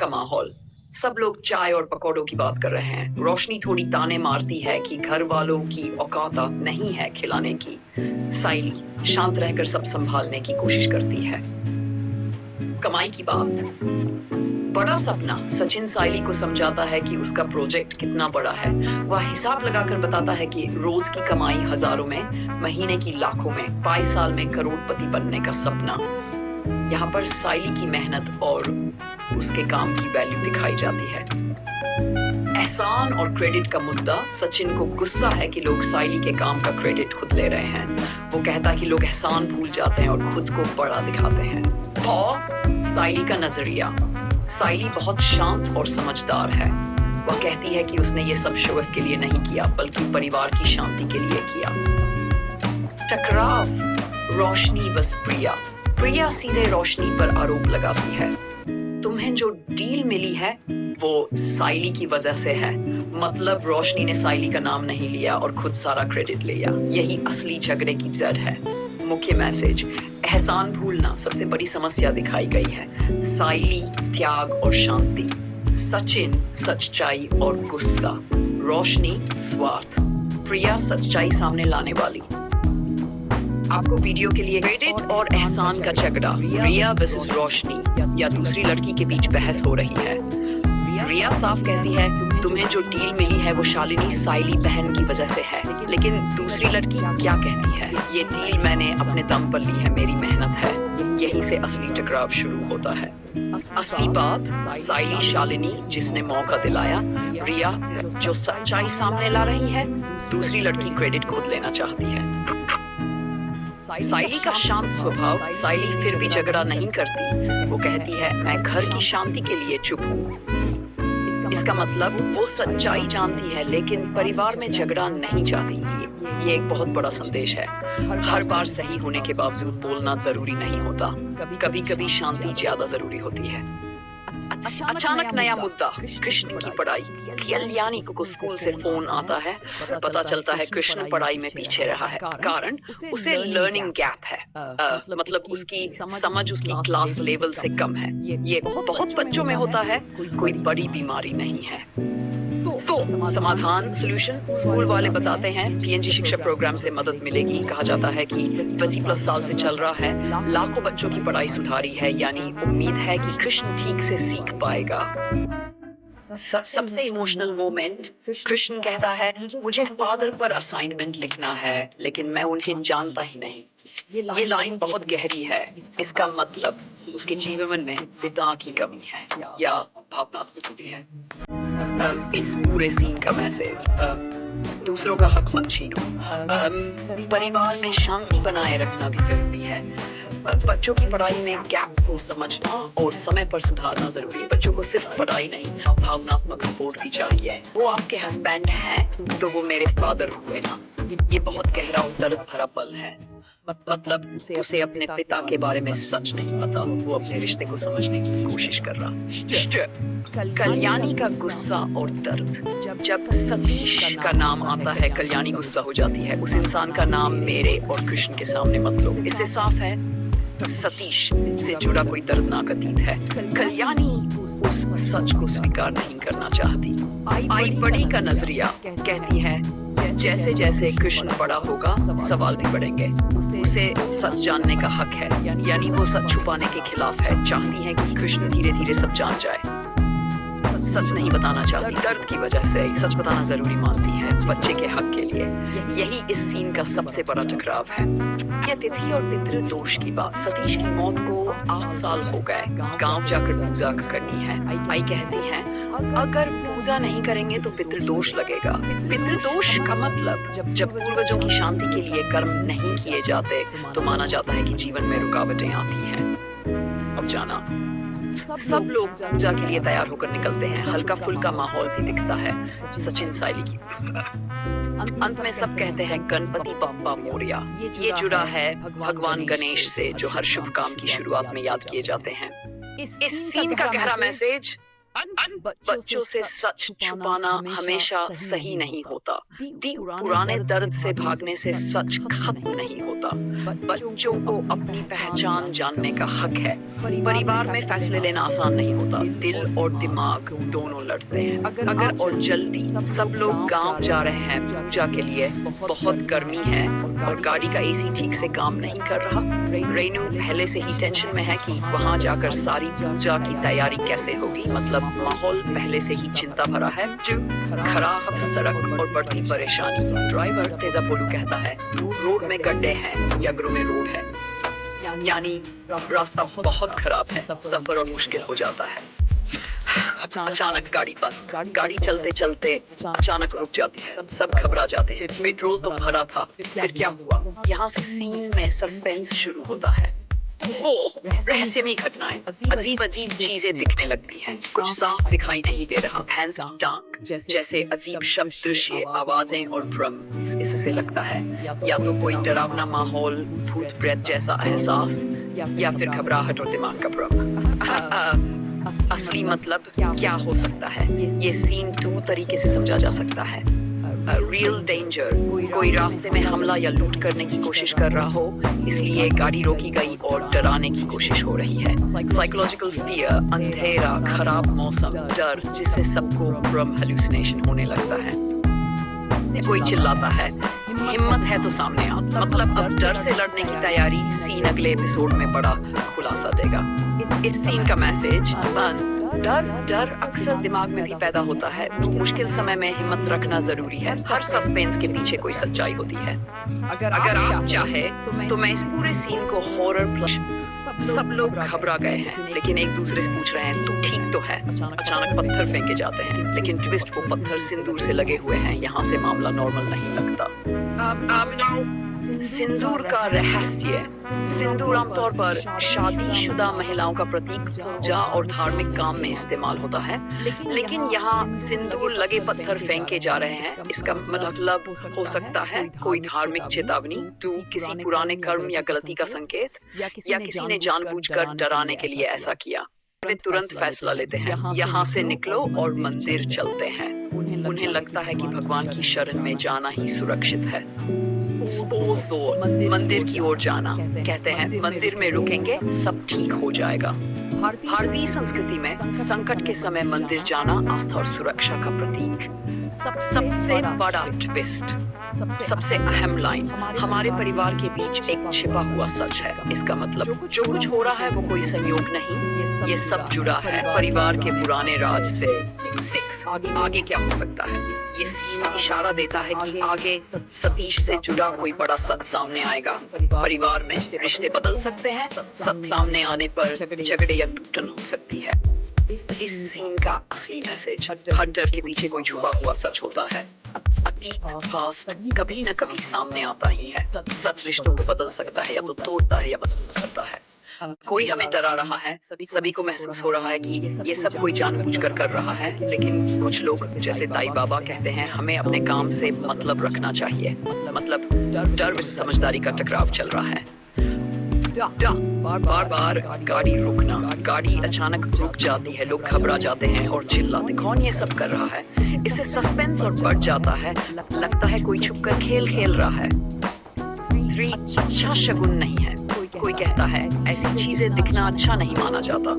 का माहौल। सब लोग चाय और पकौड़ों की बात कर रहे हैं। रोशनी थोड़ी ताने मारती है कि घर वालों की औकात नहीं है खिलाने की। साइली शांत रहकर सब संभालने की कोशिश करती है। कमाई की बात। बड़ा सपना। सचिन साइली को समझाता है कि उसका प्रोजेक्ट कितना बड़ा है। वह हिसाब लगाकर बताता है कि रोज की कमाई हजारों में, महीने की लाखों में, 22 साल में करोड़पति बनने का सपना। यहाँ पर साइली की मेहनत और उसके काम की वैल्यू दिखाई जाती है। एहसान और क्रेडिट का मुद्दा। सचिन को गुस्सा है कि लोग साइली के काम का क्रेडिट खुद ले रहे हैं। वो कहता है कि लोग एहसान भूल जाते हैं और खुद को बड़ा दिखाते हैं। साइली का नजरिया। साइली बहुत शांत और समझदार है। वह कहती है कि उसने ये सब शो ऑफ के लिए नहीं किया, बल्कि परिवार की शांति के लिए किया। टकराव। रोशनी वस प्रिया। प्रिया सीधे रोशनी पर आरोप लगाती है, तुम्हें जो डील मिली है वो साइली की वजह से है। मतलब रोशनी ने साइली का नाम नहीं लिया और खुद सारा क्रेडिट लिया। यही असली झगड़े की जड़ है। मुख्य मैसेज। एहसान भूलना सबसे बड़ी समस्या दिखाई गई है। साइली त्याग और शांति। सचिन सच्चाई और गुस्सा। रोशनी स्वार्थ। प्रिया सच्चाई सामने लाने वाली। आपको वीडियो के लिए क्रेडिट और एहसान का झगड़ा, प्रिया वर्सेस रोशनी या दूसरी लड़की के बीच बहस हो रही है। प्रिया साफ कहती है, तुम्हें जो डील मिली है वो शालिनी साइली बहन की वजह से है। लेकिन दूसरी लड़की क्या कहती है, ये डील मैंने अपने दम पर ली है, मेरी मेहनत है। यहीं से असली टकराव शुरू होता है। असली बात। साइली शालिनी जिसने मौका दिलाया, प्रिया जो सच्चाई सामने ला रही है, दूसरी लड़की क्रेडिट खुद लेना चाहती है। साइली का शांत स्वभाव। साइली फिर भी झगड़ा नहीं करती। वो कहती है, मैं घर की शांति के लिए चुप हूँ। इसका मतलब वो सच्चाई जानती है लेकिन परिवार में झगड़ा नहीं चाहती। ये एक बहुत बड़ा संदेश है। हर बार सही होने के बावजूद बोलना जरूरी नहीं होता। कभी कभी शांति ज्यादा जरूरी होती है। अचानक नया मुद्दा। कृष्ण की पढ़ाई। कल्याणी को स्कूल से फोन आता है। पता चलता है कृष्ण पढ़ाई में पीछे रहा है। कारण उसे लर्निंग गैप है। मतलब उसकी समझ उसकी क्लास लेवल से कम है। ये बहुत बच्चों में होता है, कोई बड़ी बीमारी नहीं है। समाधान सोल्यूशन। स्कूल वाले बताते हैं पीएनजी शिक्षा प्रोग्राम से मदद मिलेगी। कहा जाता है कि 20+ साल से चल रहा है, लाखों बच्चों की पढ़ाई सुधारी है, यानी उम्मीद है कि कृष्ण ठीक से सीख पाएगा। सबसे इमोशनल मोमेंट। कृष्ण कहता है, मुझे फादर पर असाइनमेंट लिखना है लेकिन मैं उन्हें जानता ही नहीं। ये लाइन बहुत गहरी है। इसका मतलब उसके जीवन में पिता की कमी है या भावनात्मक कमी है। इस पूरे सीन का मैसेज। दूसरों का हक मत छीनो। परिवार में शांति बनाए रखना भी जरूरी है। बच्चों की पढ़ाई में गैप को समझना और समय पर सुधारना जरूरी है। बच्चों को सिर्फ पढ़ाई नहीं, भावनात्मक सपोर्ट भी चाहिए। वो आपके हस्बैंड हैं तो वो मेरे फादर हुए ना। ये बहुत गहरा और दर्द भरा पल है। मतलब उसे अपने पिता के बारे में सच नहीं पता। वो अपने रिश्ते को समझने की कोशिश कर रहा। कल्याणी का गुस्सा और दर्द। जब सतीश का नाम आता है, कल्याणी गुस्सा हो जाती है। उस इंसान का नाम मेरे और कृष्ण के सामने मत लो। इससे साफ है सतीश से जुड़ा कोई दर्दनाक अतीत है। कल्याणी उस सच को स्वीकार नहीं करना चाहती। आई बड़ी का नजरिया कहती है, जैसे जैसे कृष्ण बड़ा होगा सवाल भी बढ़ेंगे। उसे सच जानने का हक है, यानी वो सच छुपाने के खिलाफ है। चाहती है कि कृष्ण धीरे धीरे सब जान जाए। सच नहीं बताना चाहती, दर्द की वजह से सच बताना जरूरी मानती है बच्चे के हक के लिए। यही इस सीन का सबसे बड़ा टकराव है। ये तिथि और पितृ दोष की बात। सतीश की मौत को 8 साल हो गए। गांव जाकर पूजा करनी है। आई कहती है, अगर पूजा नहीं करेंगे तो पितृदोष लगेगा। पितृदोष का मतलब जब पूर्वजों की शांति के लिए कर्म नहीं किए जाते तो माना जाता है कि जीवन में रुकावटें आती हैं। अब जाना। सब लोग पूजा के लिए तैयार होकर निकलते हैं। हल्का फुल्का माहौल भी दिखता है। सचिन साइली की। अंत में सब कहते हैं गणपति बप्पा मोरया। ये जुड़ा है भगवान गणेश से, जो हर शुभ काम की शुरुआत में याद किए जाते हैं। इस सीन का गहरा मैसेज। बच्चों से सच छुपाना हमेशा सही नहीं होता। पुराने दर्द से भागने से सच खत्म नहीं होता। बच्चों को अपनी पहचान जानने का हक है। परिवार में फैसले लेना आसान नहीं होता। दिल और दिमाग दोनों लड़ते हैं। अगर और जल्दी सब लोग गांव जा रहे हैं पूजा के लिए, बहुत गर्मी है और गाड़ी का एसी ठीक से काम नहीं कर रहा। रेनू पहले से ही टेंशन में है कि वहां जाकर सारी पूजा की तैयारी कैसे होगी। मतलब माहौल पहले से ही चिंता भरा है। जो खराब सड़क और बढ़ती परेशानी। ड्राइवर तेजा पोलू कहता है रोड में गड्ढे हैं या ग्रो में रोड है, यानी रास्ता बहुत खराब है, सफर और मुश्किल हो जाता है। अचानक गाड़ी बंद। गाड़ी चलते चलते अचानक रुक जाती है। सब घबरा जाते हैं। पेट्रोल तो भरा था, फिर क्या हुआ? यहाँ से सीन में सस्पेंस शुरू होता है। रहस्यमयी घटनाएं, अजीब अजीब चीजें दिखने लगती हैं। कुछ साफ दिखाई नहीं दे रहा। भैंस की टांग जैसे अजीब शब्द, दृश्य, आवाजें और भ्रम। इससे लगता है या तो कोई डरावना माहौल, भूत प्रेत जैसा एहसास, या फिर घबराहट और दिमाग का भ्रम। असली मतलब क्या हो सकता है? ये सीन दो तरीके से समझा जा सकता है। रियल डेंजर, कोई रास्ते में हमला या लूट करने की कोशिश कर रहा हो, इसलिए गाड़ी रोकी गई और डराने की कोशिश हो रही है। साइकोलॉजिकल फियर, अंधेरा, खराब मौसम, डर जिससे सबको भ्रम, हेलुसिनेशन होने लगता है। कोई चिल्लाता है हिम्मत है तो सामने आ। मतलब अब डर से लड़ने की तैयारी। सीन अगले एपिसोड में बड़ा खुलासा देगा। इस सीन का मैसेज डर अक्सर दिमाग में भी पैदा होता है। मुश्किल समय में हिम्मत रखना जरूरी है। हर सस्पेंस के पीछे कोई सच्चाई होती है। अगर आप चाहे तो मैं इस पूरे सीन को हॉरर फ्लश। सब लोग घबरा गए हैं, लेकिन एक दूसरे से पूछ रहे हैं तू ठीक तो है? अचानक पत्थर फेंके जाते हैं, लेकिन ट्विस्ट वो पत्थर सिंदूर से लगे हुए हैं। यहाँ से मामला नॉर्मल नहीं लगता। सिंदूर का रहस्य। सिंदूर आमतौर पर शादीशुदा महिलाओं का प्रतीक, पूजा और धार्मिक काम में इस्तेमाल होता है, लेकिन यहाँ सिंदूर लगे पत्थर फेंके जा रहे हैं। इसका मतलब हो सकता है कोई धार्मिक चेतावनी, किसी पुराने कर्म या गलती का संकेत, या किसी ने जानबूझकर डराने के लिए ऐसा किया। वे तुरंत फैसला लेते हैं यहाँ से निकलो और मंदिर चलते हैं। उन्हें लगता है कि भगवान की शरण में जाना ही सुरक्षित है। मंदिर की ओर जाना। कहते हैं मंदिर में रुकेंगे, सब ठीक हो जाएगा। भारतीय संस्कृति में संकट के समय मंदिर जाना आस्था और सुरक्षा का प्रतीक। सबसे बड़ा ट्विस्ट, सबसे अहम लाइन, हमारे परिवार के बीच एक छिपा हुआ सच है। इसका मतलब जो कुछ हो रहा है वो कोई संयोग नहीं, ये सब जुड़ा है परिवार के पुराने राज से। आगे क्या हो सकता है? ये सीन इशारा देता है कि आगे सतीश से जुड़ा कोई बड़ा सच सामने आएगा। परिवार में रिश्ते बदल सकते हैं। सच सामने आने पर झगड़े या टूटन हो सकती है। इस सीन का असली मैसेज, हर डर के पीछे कोई छुपा हुआ सच होता है। अतीत, पास्ट कभी न कभी सामने आता ही है। सच रिश्तों को बदल सकता है, या तो तोड़ता है या मजबूत करता है। कोई हमें डरा रहा है, सभी को महसूस हो रहा है कि ये सब कोई जानबूझकर कर रहा है, लेकिन कुछ लोग जैसे ताई बाबा कहते हैं हमें अपने काम से मतलब रखना चाहिए। मतलब डर में समझदारी का टकराव चल रहा है। बार गाड़ी रुकना। गाड़ी अचानक रुक जाती है, लोग घबरा जाते हैं और चिल्लाते। कौन ये सब कर रहा है? इससे सस्पेंस और बढ़ जाता है। लगता है कोई छुपकर खेल खेल रहा है। 3 अच्छा शगुन नहीं है। कोई कहता है ऐसी चीजें दिखना अच्छा नहीं माना जाता।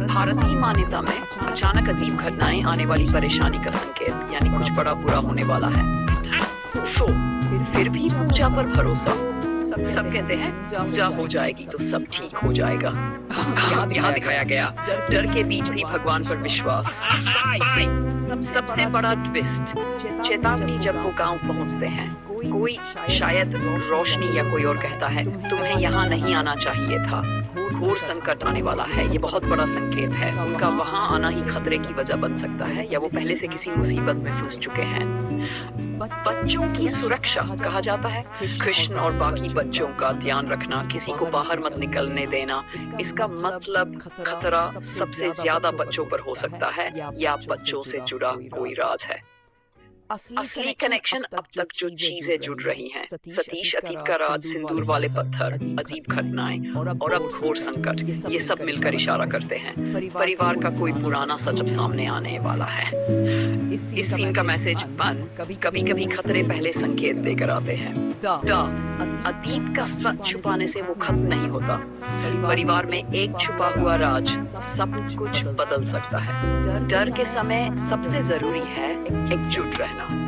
भारतीय मान्यता में अचानक अजीब घटनाएं आने वाली परेशानी का संकेत, यानी कुछ बड़ा बुरा होने वाला है। फिर भी पूजा पर भरोसा। सब कहते हैं पूजा हो जाएगी तो सब ठीक हो जाएगा। यहाँ दिखाया गया डर के बीच भी भगवान पर विश्वास। सबसे बड़ा ट्विस्ट, चेतावनी जब वो गांव पहुंचते हैं। कोई शायद रोशनी या कोई और कहता है तुम्हें यहाँ नहीं आना चाहिए था, घोर संकट आने वाला है। ये बहुत बड़ा संकेत है। उनका वहाँ आना ही खतरे की वजह बन सकता है, या वो पहले से किसी मुसीबत में फंस चुके हैं। बच्चों की सुरक्षा कहा जाता है। कृष्ण और बाकी बच्चों का ध्यान रखना, किसी को बाहर मत निकलने देना। इसका मतलब खतरा सबसे ज्यादा बच्चों पर हो सकता है, या बच्चों से जुड़ा कोई राज है। असली कनेक्शन अब तक जो चीजें जुड़ रही हैं, सतीश अतीत का राज, सिंदूर वाले पत्थर, अजीब घटनाएं और अब घोर संकट, ये सब मिलकर इशारा करते हैं परिवार का कोई पुराना सच अब सामने आने वाला है। इस सीन का मैसेज कभी कभी खतरे पहले संकेत देकर आते हैं। अतीत का सच छुपाने से वो खत्म नहीं होता। परिवार में एक छुपा हुआ राज सब कुछ बदल सकता है। डर के समय सबसे जरूरी है एकजुट रहना।